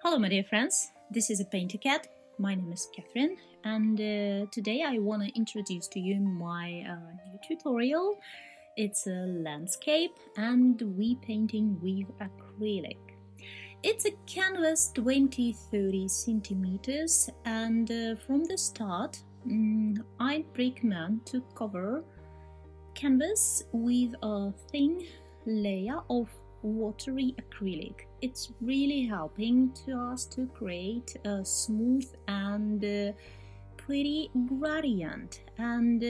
Hello my dear friends, this is a PaintyKat. My name is Catherine and today I want to introduce to you my new tutorial. It's a landscape and we painting with acrylic. It's a canvas 20-30 centimeters and from the start I recommend to cover canvas with a thin layer of watery acrylic. It's really helping to us to create a smooth and pretty gradient. And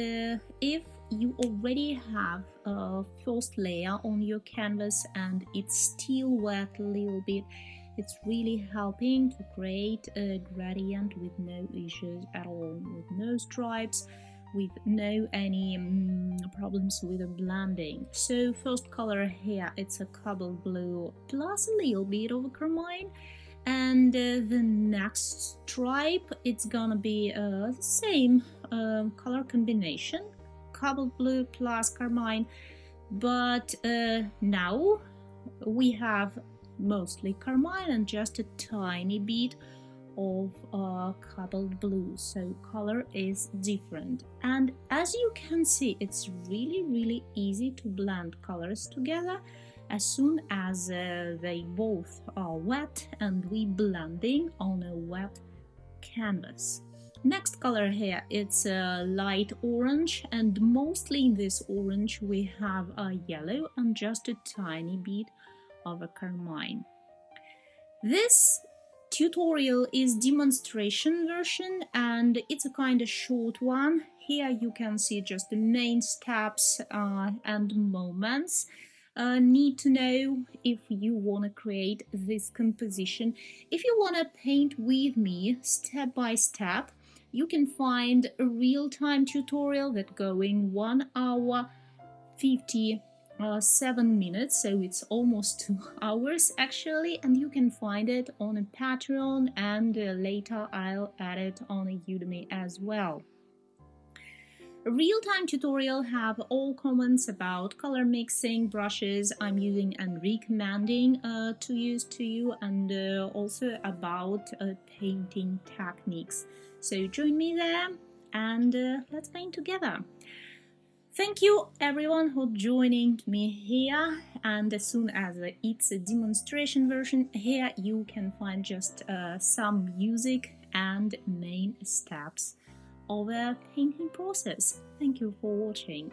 if you already have a first layer on your canvas and it's still wet a little bit, it's really helping to create a gradient with no issues at all, with no stripes, with no any problems with the blending. So first color here, it's a cobalt blue plus a little bit of carmine, and the next stripe it's gonna be the same color combination, cobalt blue plus carmine, but now we have mostly carmine and just a tiny bit of cobalt blue, so color is different. And as you can see, it's really easy to blend colors together as soon as they both are wet and we blending on a wet canvas. Next color here, it's a light orange, and mostly in this orange we have a yellow and just a tiny bit of a carmine. This tutorial is demonstration version and it's a kind of short one. Here you can see just the main steps and moments need to know if you want to create this composition. If you want to paint with me step by step, you can find a real-time tutorial that going 1 hour 57 minutes, so it's almost 2 hours actually, and you can find it on a Patreon, and later I'll add it on a Udemy as well. A real-time tutorial have all comments about color mixing, brushes I'm using and recommending to use to you, and also about painting techniques. So join me there and let's paint together. Thank you everyone who joining me here, and as soon as it's a demonstration version, here you can find just some music and main steps of the painting process. Thank you for watching.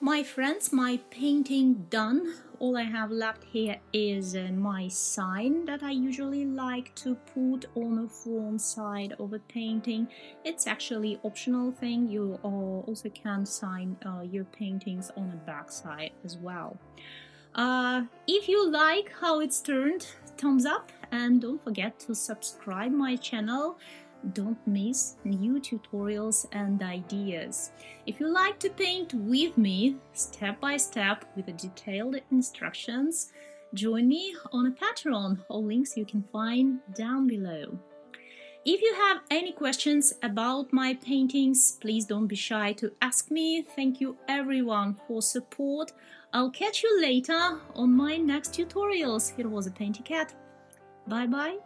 My friends, my painting done. All I have left here is my sign that I usually like to put on the front side of a painting. It's actually optional thing. You also can sign your paintings on the back side as well. If you like how it's turned, thumbs up, and don't forget to subscribe my channel. Don't miss new tutorials and ideas. If you like to paint with me step by step with the detailed instructions, join me on a Patreon. All links you can find down below. If you have any questions about my paintings, please don't be shy to ask me. Thank you everyone for support. I'll catch you later on my next tutorials. It was a PaintyKat. Bye bye.